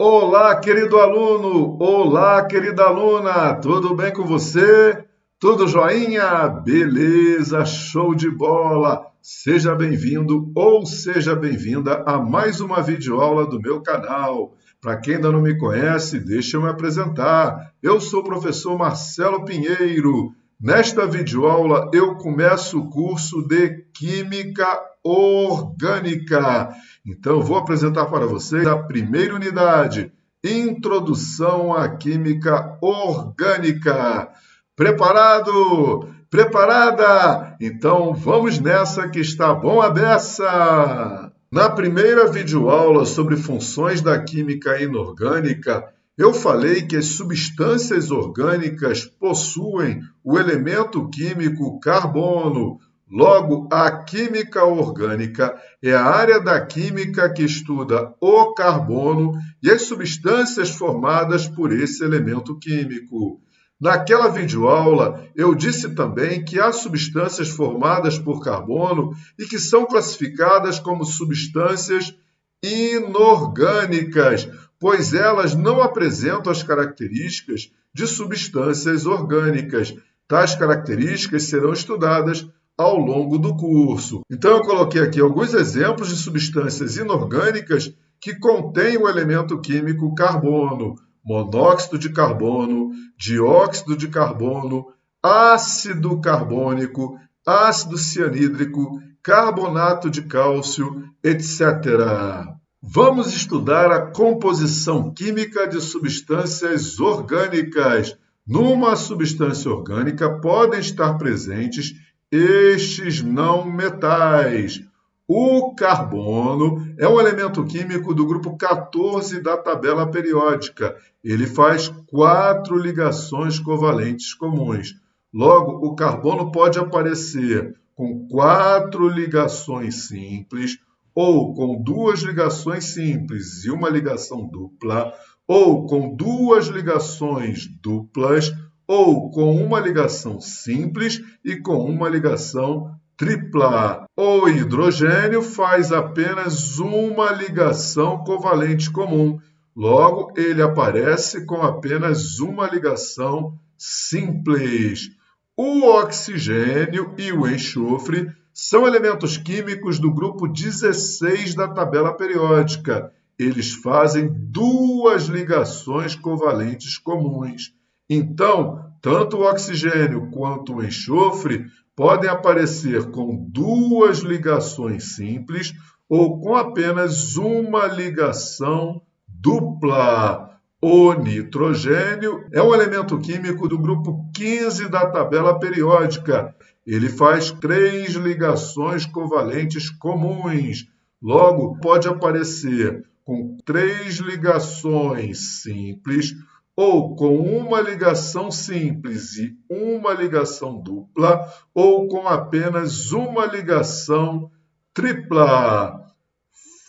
Olá, querido aluno! Olá, querida aluna! Tudo bem com você? Tudo joinha? Beleza, show de bola! Seja bem-vindo ou seja bem-vinda a mais uma videoaula do meu canal. Para quem ainda não me conhece, deixa eu me apresentar. Eu sou o professor Marcelo Pinheiro. Nesta videoaula eu começo o curso de Química Orgânica. Então, eu vou apresentar para vocês a primeira unidade, Introdução à Química Orgânica. Preparado? Preparada? Então, vamos nessa que está bom a beça! Na primeira videoaula sobre funções da química inorgânica, eu falei que as substâncias orgânicas possuem o elemento químico carbono. Logo, a química orgânica é a área da química que estuda o carbono e as substâncias formadas por esse elemento químico. Naquela videoaula, eu disse também que há substâncias formadas por carbono e que são classificadas como substâncias inorgânicas, pois elas não apresentam as características de substâncias orgânicas. Tais características serão estudadas ao longo do curso. Então, eu coloquei aqui alguns exemplos de substâncias inorgânicas que contêm o elemento químico carbono: monóxido de carbono, dióxido de carbono, ácido carbônico, ácido cianídrico, carbonato de cálcio, etc. Vamos estudar a composição química de substâncias orgânicas. Numa substância orgânica podem estar presentes estes não metais. O carbono é um elemento químico do grupo 14 da tabela periódica. Ele faz 4 ligações covalentes comuns. Logo, o carbono pode aparecer com 4 ligações simples, ou com 2 ligações simples e uma ligação dupla, ou com 2 ligações duplas, ou com uma ligação simples e com uma ligação tripla. O hidrogênio faz apenas uma ligação covalente comum. Logo, ele aparece com apenas uma ligação simples. O oxigênio e o enxofre são elementos químicos do grupo 16 da tabela periódica. Eles fazem 2 ligações covalentes comuns. Então, tanto o oxigênio quanto o enxofre podem aparecer com 2 ligações simples ou com apenas uma ligação dupla. O nitrogênio é um elemento químico do grupo 15 da tabela periódica. Ele faz 3 ligações covalentes comuns. Logo, pode aparecer com 3 ligações simples ou com uma ligação simples e uma ligação dupla, ou com apenas uma ligação tripla.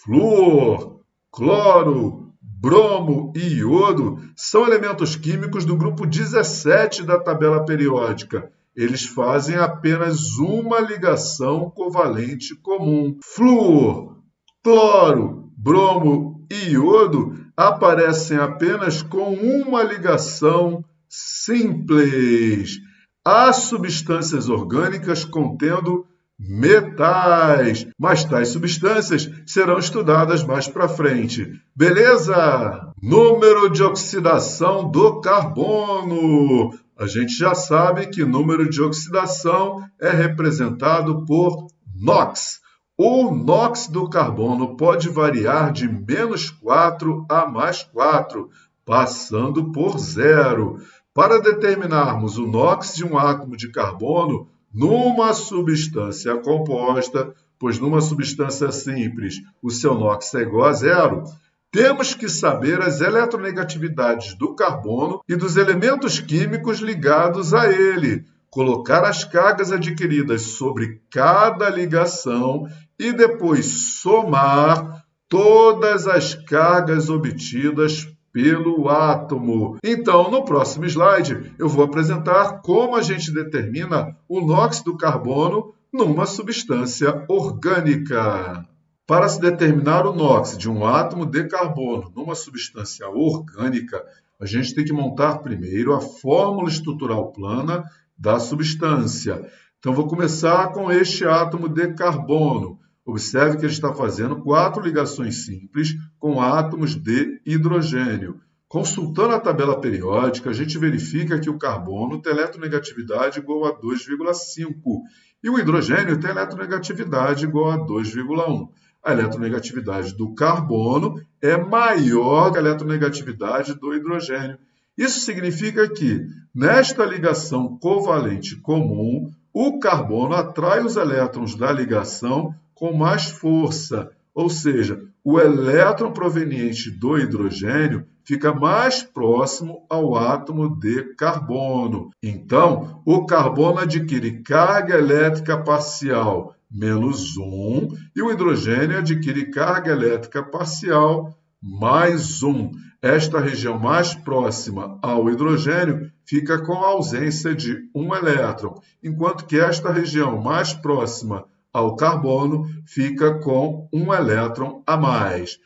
Flúor, cloro, bromo e iodo são elementos químicos do grupo 17 da tabela periódica. Eles fazem apenas uma ligação covalente comum. Flúor, cloro, bromo e iodo aparecem apenas com uma ligação simples. Há substâncias orgânicas contendo metais, mas tais substâncias serão estudadas mais para frente. Beleza? Número de oxidação do carbono. A gente já sabe que número de oxidação é representado por NOx. O NOx do carbono pode variar de -4 a +4, passando por 0. Para determinarmos o NOx de um átomo de carbono numa substância composta, pois numa substância simples o seu NOx é igual a 0, temos que saber as eletronegatividades do carbono e dos elementos químicos ligados a ele, colocar as cargas adquiridas sobre cada ligação e depois somar todas as cargas obtidas pelo átomo. Então, no próximo slide, eu vou apresentar como a gente determina o NOx do carbono numa substância orgânica. Para se determinar o NOx de um átomo de carbono numa substância orgânica, a gente tem que montar primeiro a fórmula estrutural plana da substância. Então, vou começar com este átomo de carbono. Observe que ele está fazendo 4 ligações simples com átomos de hidrogênio. Consultando a tabela periódica, a gente verifica que o carbono tem eletronegatividade igual a 2,5 e o hidrogênio tem eletronegatividade igual a 2,1. A eletronegatividade do carbono é maior que a eletronegatividade do hidrogênio. Isso significa que, nesta ligação covalente comum, o carbono atrai os elétrons da ligação com mais força, ou seja, o elétron proveniente do hidrogênio fica mais próximo ao átomo de carbono. Então, o carbono adquire carga elétrica parcial menos 1 e o hidrogênio adquire carga elétrica parcial mais 1. Esta região mais próxima ao hidrogênio fica com a ausência de um elétron, enquanto que esta região mais próxima ao carbono fica com um elétron a mais.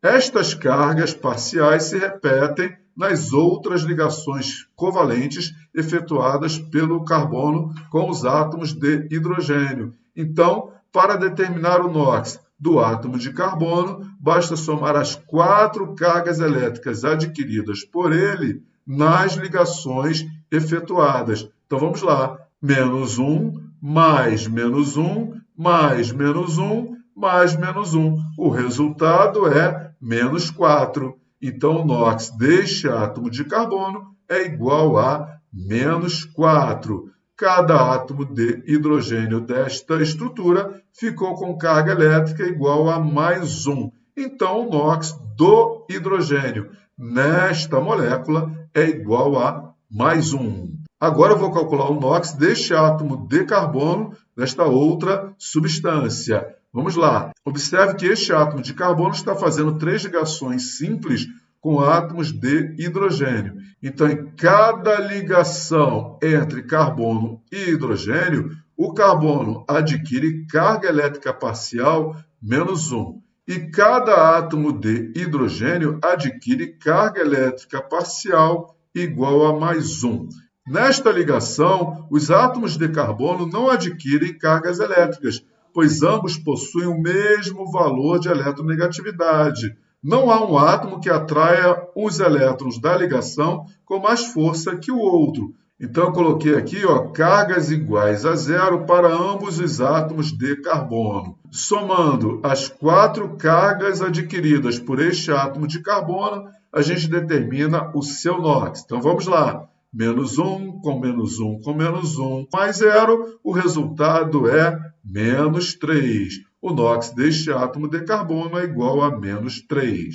Estas cargas parciais se repetem nas outras ligações covalentes efetuadas pelo carbono com os átomos de hidrogênio. Então, para determinar o NOx do átomo de carbono, basta somar as 4 cargas elétricas adquiridas por ele nas ligações efetuadas. Então, vamos lá. Menos 1, mais menos 1, mais menos 1, mais menos 1. O resultado é menos 4. Então, o NOx deste átomo de carbono é igual a menos 4. Cada átomo de hidrogênio desta estrutura ficou com carga elétrica igual a mais 1. Então, o NOx do hidrogênio nesta molécula é igual a mais 1. Agora eu vou calcular o NOx deste átomo de carbono nesta outra substância. Vamos lá. Observe que este átomo de carbono está fazendo 3 ligações simples com átomos de hidrogênio. Então, em cada ligação entre carbono e hidrogênio, o carbono adquire carga elétrica parcial menos 1. E cada átomo de hidrogênio adquire carga elétrica parcial igual a mais 1. Nesta ligação, os átomos de carbono não adquirem cargas elétricas, pois ambos possuem o mesmo valor de eletronegatividade. Não há um átomo que atraia os elétrons da ligação com mais força que o outro. Então, eu coloquei aqui cargas iguais a 0 para ambos os átomos de carbono. Somando as 4 cargas adquiridas por este átomo de carbono, a gente determina o seu NOx. Então, vamos lá. Menos 1 com menos 1 com menos 1 mais 0, o resultado é menos 3. O NOx deste átomo de carbono é igual a menos 3.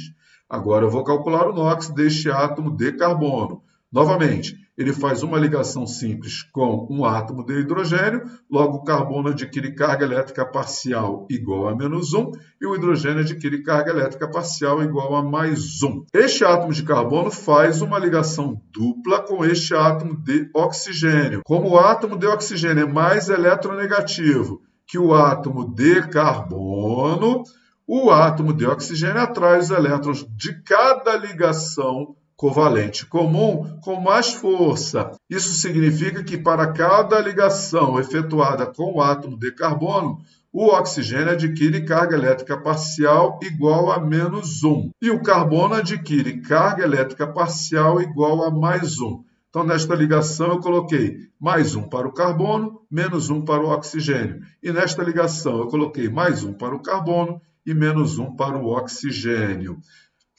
Agora eu vou calcular o NOx deste átomo de carbono. Novamente, ele faz uma ligação simples com um átomo de hidrogênio, logo o carbono adquire carga elétrica parcial igual a menos 1 e o hidrogênio adquire carga elétrica parcial igual a mais 1. Este átomo de carbono faz uma ligação dupla com este átomo de oxigênio. Como o átomo de oxigênio é mais eletronegativo que o átomo de carbono, o átomo de oxigênio atrai os elétrons de cada ligação covalente comum com mais força. Isso significa que para cada ligação efetuada com o átomo de carbono, o oxigênio adquire carga elétrica parcial igual a menos 1 e o carbono adquire carga elétrica parcial igual a mais 1. Então, nesta ligação, eu coloquei mais 1 para o carbono, menos 1 para o oxigênio. E nesta ligação, eu coloquei mais 1 para o carbono e menos 1 para o oxigênio.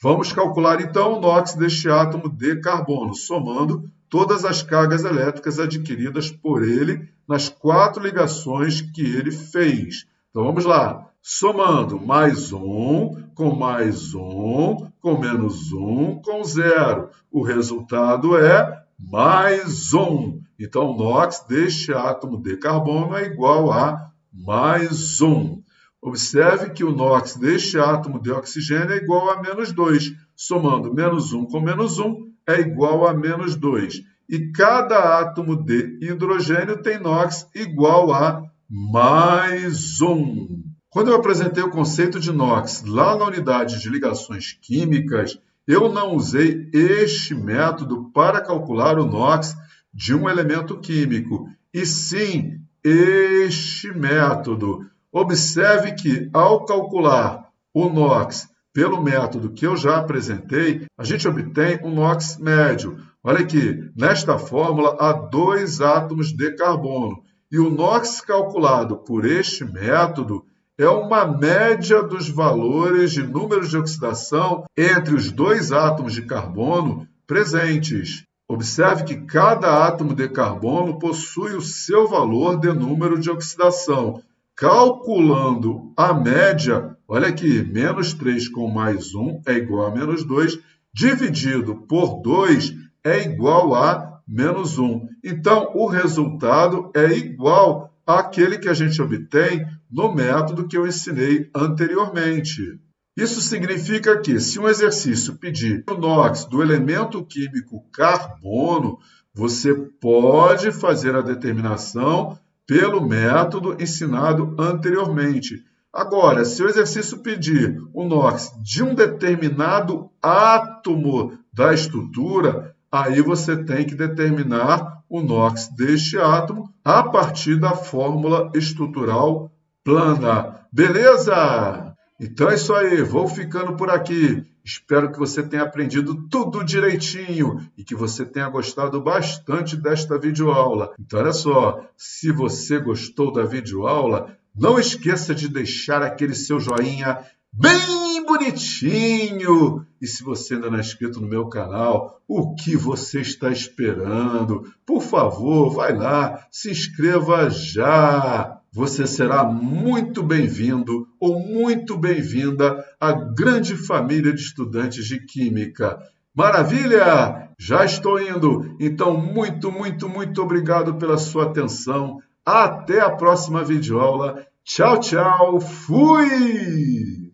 Vamos calcular, então, o NOx deste átomo de carbono, somando todas as cargas elétricas adquiridas por ele nas 4 ligações que ele fez. Então, vamos lá. Somando mais 1, com mais 1, com menos 1, com 0. O resultado é mais 1. Então, o NOx deste átomo de carbono é igual a mais 1. Observe que o NOx deste átomo de oxigênio é igual a menos 2. Somando menos 1 com menos 1 é igual a menos 2. E cada átomo de hidrogênio tem NOx igual a mais 1. Quando eu apresentei o conceito de NOx lá na unidade de ligações químicas, eu não usei este método para calcular o NOx de um elemento químico, e sim este método. Observe que, ao calcular o NOx pelo método que eu já apresentei, a gente obtém um NOx médio. Olha aqui, nesta fórmula há 2 átomos de carbono, e o NOx calculado por este método é uma média dos valores de números de oxidação entre os 2 átomos de carbono presentes. Observe que cada átomo de carbono possui o seu valor de número de oxidação. Calculando a média, olha aqui, menos 3 com mais 1 é igual a menos 2, dividido por 2 é igual a menos 1. Então, o resultado é igual àquele que a gente obtém no método que eu ensinei anteriormente. Isso significa que, se um exercício pedir o NOx do elemento químico carbono, você pode fazer a determinação pelo método ensinado anteriormente. Agora, se o exercício pedir o NOx de um determinado átomo da estrutura, aí você tem que determinar o NOx deste átomo a partir da fórmula estrutural plana. Beleza? Então é isso aí, vou ficando por aqui. Espero que você tenha aprendido tudo direitinho e que você tenha gostado bastante desta videoaula. Então olha só, se você gostou da videoaula, não esqueça de deixar aquele seu joinha bem bonitinho. E se você ainda não é inscrito no meu canal, o que você está esperando? Por favor, vai lá, se inscreva já. Você será muito bem-vindo ou muito bem-vinda à grande família de estudantes de Química. Maravilha! Já estou indo. Então, muito obrigado pela sua atenção. Até a próxima videoaula. Tchau, tchau. Fui!